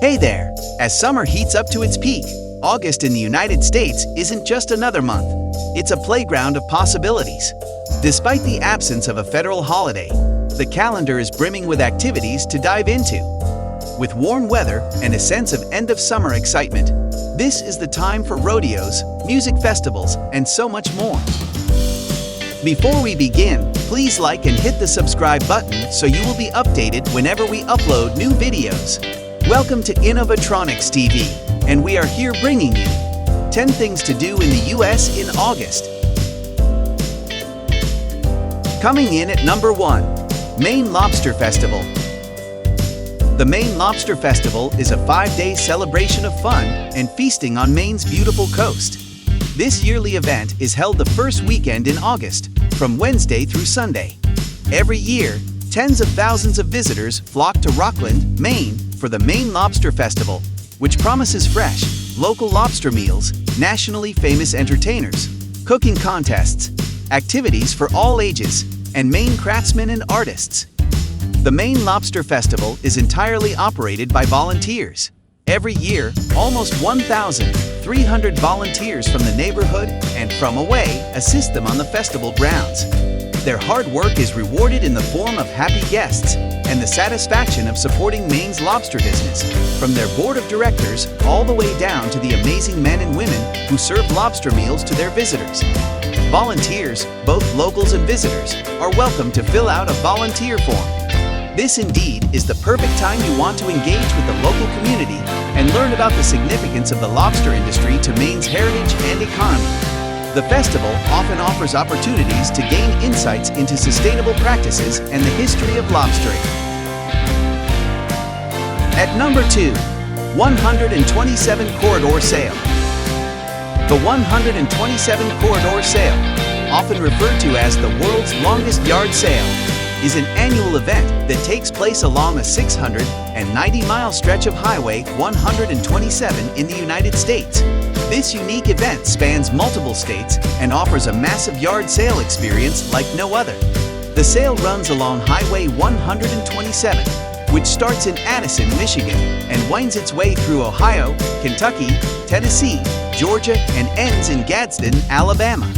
Hey there! As summer heats up to its peak, August in the United States isn't just another month. It's a playground of possibilities. Despite the absence of a federal holiday, the calendar is brimming with activities to dive into. With warm weather and a sense of end-of-summer excitement, this is the time for rodeos, music festivals, and so much more. Before we begin, please like and hit the subscribe button so you will be updated whenever we upload new videos. Welcome to Innovatronics TV, and we are here bringing you 10 things to do in the US in August. Coming in at number 1, Maine Lobster Festival. The Maine Lobster Festival is a 5-day celebration of fun and feasting on Maine's beautiful coast. This yearly event is held the first weekend in August, from Wednesday through Sunday. Every year, tens of thousands of visitors flock to Rockland, Maine, for the Maine Lobster Festival, which promises fresh, local lobster meals, nationally famous entertainers, cooking contests, activities for all ages, and Maine craftsmen and artists. The Maine Lobster Festival is entirely operated by volunteers. Every year, almost 1,300 volunteers from the neighborhood and from away assist them on the festival grounds. Their hard work is rewarded in the form of happy guests and the satisfaction of supporting Maine's lobster business, from their board of directors all the way down to the amazing men and women who serve lobster meals to their visitors. Volunteers, both locals and visitors, are welcome to fill out a volunteer form. This indeed is the perfect time you want to engage with the local community and learn about the significance of the lobster industry to Maine's heritage and economy. The festival often offers opportunities to gain insights into sustainable practices and the history of lobstering. At number 2, 127 Corridor Sale. The 127 Corridor Sale, often referred to as the world's longest yard sale, is an annual event that takes place along a 690-mile stretch of Highway 127 in the United States. This unique event spans multiple states and offers a massive yard sale experience like no other. The sale runs along Highway 127, which starts in Addison, Michigan, and winds its way through Ohio, Kentucky, Tennessee, Georgia, and ends in Gadsden, Alabama.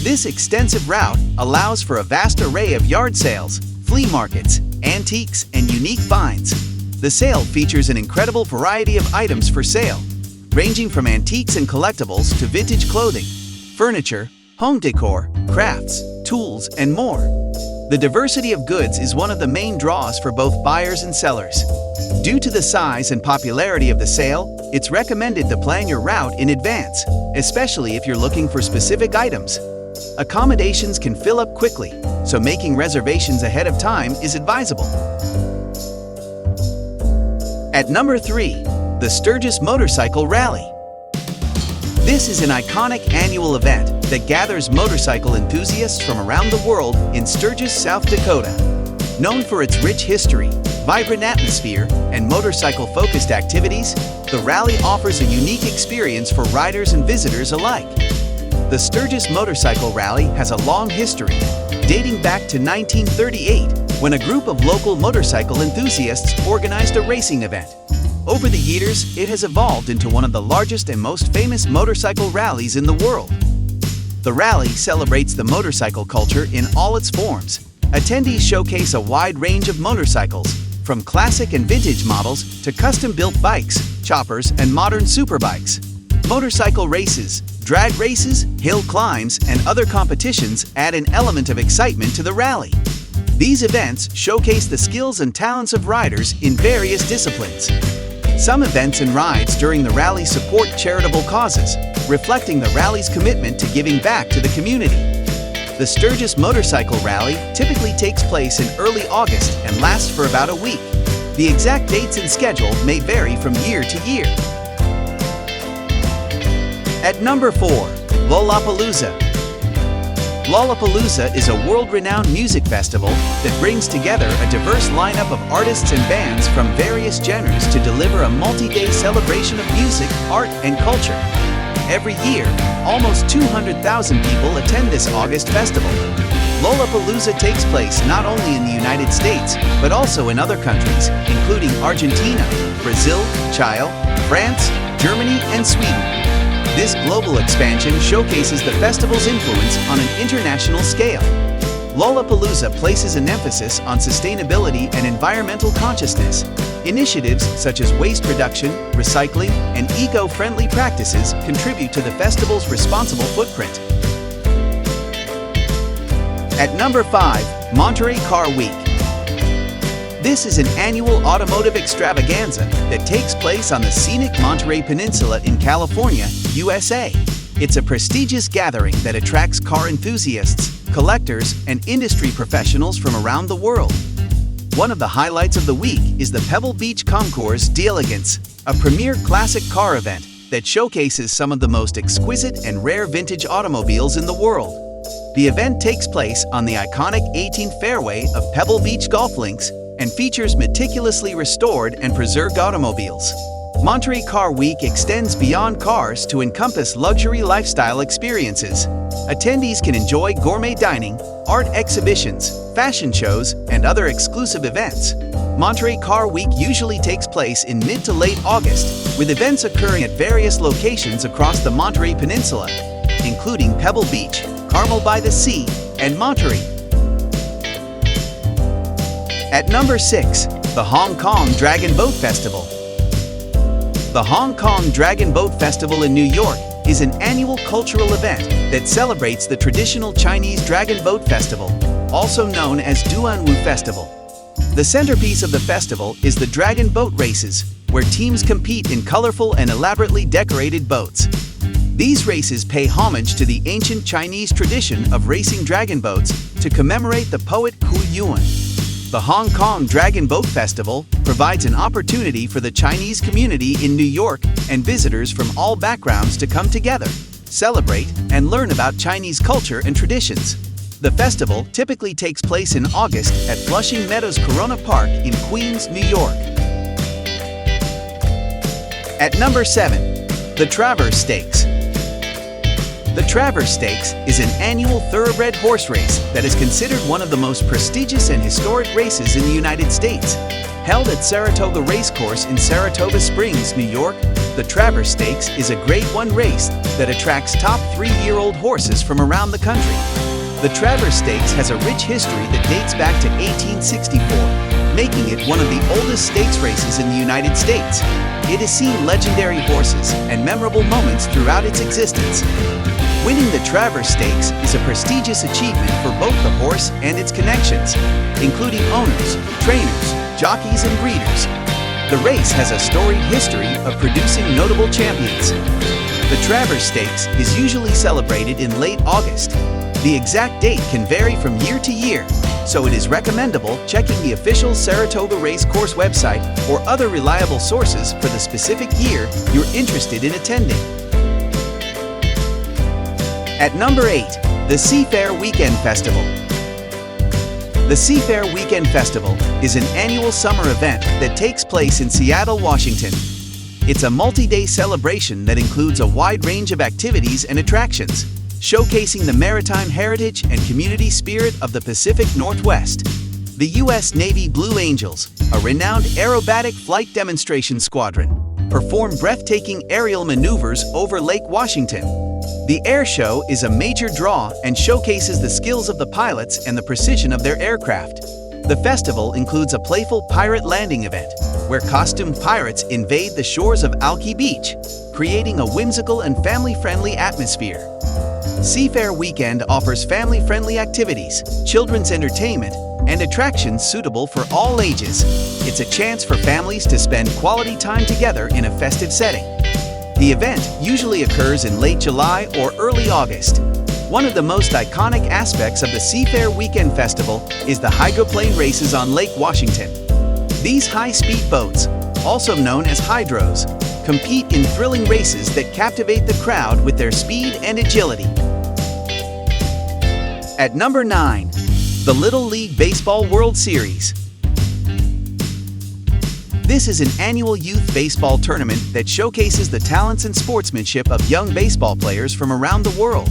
This extensive route allows for a vast array of yard sales, flea markets, antiques, and unique finds. The sale features an incredible variety of items for sale, ranging from antiques and collectibles to vintage clothing, furniture, home decor, crafts, tools, and more. The diversity of goods is one of the main draws for both buyers and sellers. Due to the size and popularity of the sale, it's recommended to plan your route in advance, especially if you're looking for specific items. Accommodations can fill up quickly, so making reservations ahead of time is advisable. At number 3, the Sturgis Motorcycle Rally. This is an iconic annual event that gathers motorcycle enthusiasts from around the world in Sturgis, South Dakota. Known for its rich history, vibrant atmosphere, and motorcycle-focused activities, the rally offers a unique experience for riders and visitors alike. The Sturgis Motorcycle Rally has a long history, dating back to 1938, when a group of local motorcycle enthusiasts organized a racing event. Over the years, it has evolved into one of the largest and most famous motorcycle rallies in the world. The rally celebrates the motorcycle culture in all its forms. Attendees showcase a wide range of motorcycles, from classic and vintage models to custom-built bikes, choppers, and modern superbikes. Motorcycle races, drag races, hill climbs, and other competitions add an element of excitement to the rally. These events showcase the skills and talents of riders in various disciplines. Some events and rides during the rally support charitable causes, reflecting the rally's commitment to giving back to the community. The Sturgis Motorcycle Rally typically takes place in early August and lasts for about a week. The exact dates and schedule may vary from year to year. At number 4, Lollapalooza. Lollapalooza is a world-renowned music festival that brings together a diverse lineup of artists and bands from various genres to deliver a multi-day celebration of music, art, and culture. Every year, almost 200,000 people attend this August festival. Lollapalooza takes place not only in the United States, but also in other countries, including Argentina, Brazil, Chile, France, Germany, and Sweden. This global expansion showcases the festival's influence on an international scale. Lollapalooza places an emphasis on sustainability and environmental consciousness. Initiatives such as waste reduction, recycling, and eco-friendly practices contribute to the festival's responsible footprint. At number 5, Monterey Car Week. This is an annual automotive extravaganza that takes place on the scenic Monterey Peninsula in California, USA. It's a prestigious gathering that attracts car enthusiasts, collectors, and industry professionals from around the world. One of the highlights of the week is the Pebble Beach Concours d'Elegance, a premier classic car event that showcases some of the most exquisite and rare vintage automobiles in the world. The event takes place on the iconic 18th fairway of Pebble Beach Golf Links and features meticulously restored and preserved automobiles. Monterey Car Week extends beyond cars to encompass luxury lifestyle experiences. Attendees can enjoy gourmet dining, art exhibitions, fashion shows, and other exclusive events. Monterey Car Week usually takes place in mid to late August, with events occurring at various locations across the Monterey Peninsula, including Pebble Beach, Carmel by the Sea, and Monterey. At number 6, the Hong Kong Dragon Boat Festival. The Hong Kong Dragon Boat Festival in New York is an annual cultural event that celebrates the traditional Chinese Dragon Boat Festival, also known as Duanwu Festival. The centerpiece of the festival is the Dragon Boat Races, where teams compete in colorful and elaborately decorated boats. These races pay homage to the ancient Chinese tradition of racing dragon boats to commemorate the poet Hu Yuan. The Hong Kong Dragon Boat Festival provides an opportunity for the Chinese community in New York and visitors from all backgrounds to come together, celebrate, and learn about Chinese culture and traditions. The festival typically takes place in August at Flushing Meadows Corona Park in Queens, New York. At number 7, the Travers Stakes. The Travers Stakes is an annual thoroughbred horse race that is considered one of the most prestigious and historic races in the United States. Held at Saratoga Racecourse in Saratoga Springs, New York, the Travers Stakes is a Grade 1 race that attracts top 3-year-old horses from around the country. The Travers Stakes has a rich history that dates back to 1864, making it one of the oldest stakes races in the United States. It has seen legendary horses and memorable moments throughout its existence. Winning the Travers Stakes is a prestigious achievement for both the horse and its connections, including owners, trainers, jockeys, and breeders. The race has a storied history of producing notable champions. The Travers Stakes is usually celebrated in late August. The exact date can vary from year to year, so it is recommendable checking the official Saratoga Racecourse website or other reliable sources for the specific year you're interested in attending. At number 8, the Seafair Weekend Festival. The Seafair Weekend Festival is an annual summer event that takes place in Seattle, Washington. It's a multi-day celebration that includes a wide range of activities and attractions, showcasing the maritime heritage and community spirit of the Pacific Northwest. The U.S. Navy Blue Angels, a renowned aerobatic flight demonstration squadron, perform breathtaking aerial maneuvers over Lake Washington. The air show is a major draw and showcases the skills of the pilots and the precision of their aircraft. The festival includes a playful pirate landing event, where costumed pirates invade the shores of Alki Beach, creating a whimsical and family-friendly atmosphere. Seafair Weekend offers family-friendly activities, children's entertainment, and attractions suitable for all ages. It's a chance for families to spend quality time together in a festive setting. The event usually occurs in late July or early August. One of the most iconic aspects of the Seafair Weekend Festival is the hydroplane races on Lake Washington. These high-speed boats, also known as hydros, compete in thrilling races that captivate the crowd with their speed and agility. At number 9, the Little League Baseball World Series. This is an annual youth baseball tournament that showcases the talents and sportsmanship of young baseball players from around the world.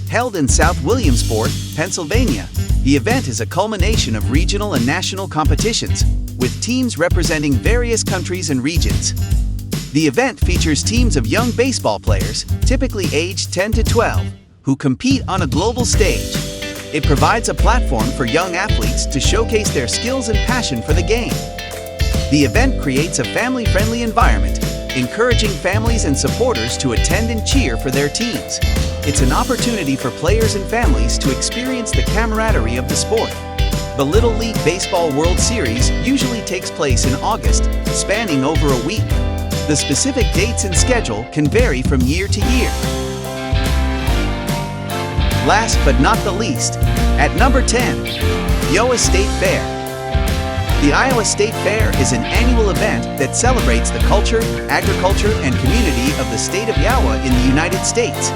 Held in South Williamsport, Pennsylvania, the event is a culmination of regional and national competitions, with teams representing various countries and regions. The event features teams of young baseball players, typically aged 10 to 12, who compete on a global stage. It provides a platform for young athletes to showcase their skills and passion for the game. The event creates a family-friendly environment, encouraging families and supporters to attend and cheer for their teams. It's an opportunity for players and families to experience the camaraderie of the sport. The Little League Baseball World Series usually takes place in August, spanning over a week. The specific dates and schedule can vary from year to year. Last but not the least, at number 10, Iowa State Fair. The Iowa State Fair is an annual event that celebrates the culture, agriculture, and community of the state of Iowa in the United States.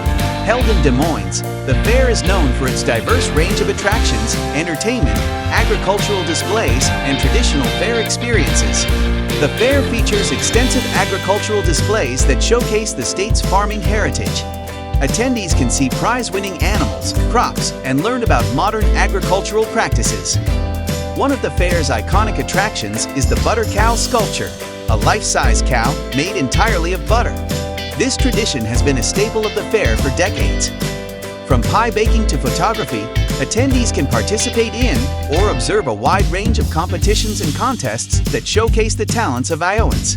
Held in Des Moines, the fair is known for its diverse range of attractions, entertainment, agricultural displays, and traditional fair experiences. The fair features extensive agricultural displays that showcase the state's farming heritage. Attendees can see prize-winning animals, crops, and learn about modern agricultural practices. One of the fair's iconic attractions is the butter cow sculpture, a life-size cow made entirely of butter. This tradition has been a staple of the fair for decades. From pie baking to photography, attendees can participate in or observe a wide range of competitions and contests that showcase the talents of Iowans.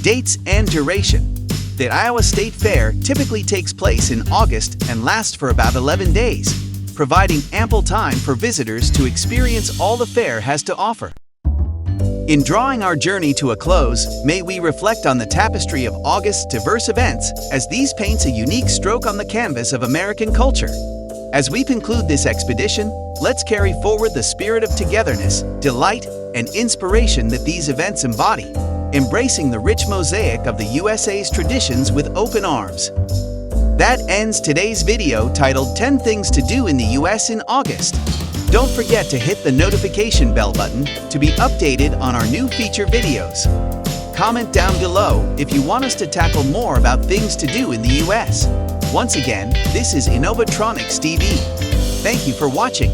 Dates and duration. The Iowa State Fair typically takes place in August and lasts for about 11 days, providing ample time for visitors to experience all the fair has to offer. In drawing our journey to a close, may we reflect on the tapestry of August's diverse events, as these paints a unique stroke on the canvas of American culture. As we conclude this expedition, let's carry forward the spirit of togetherness, delight, and inspiration that these events embody, embracing the rich mosaic of the USA's traditions with open arms. That ends today's video titled 10 Things to Do in the US in August. Don't forget to hit the notification bell button to be updated on our new feature videos. Comment down below if you want us to tackle more about things to do in the US. Once again, this is Innovatronics TV. Thank you for watching.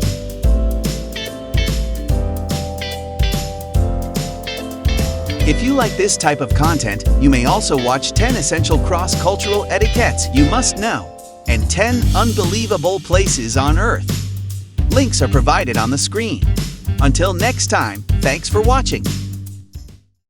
If you like this type of content, you may also watch 10 essential cross-cultural etiquettes you must know and 10 unbelievable places on Earth. Links are provided on the screen. Until next time, thanks for watching.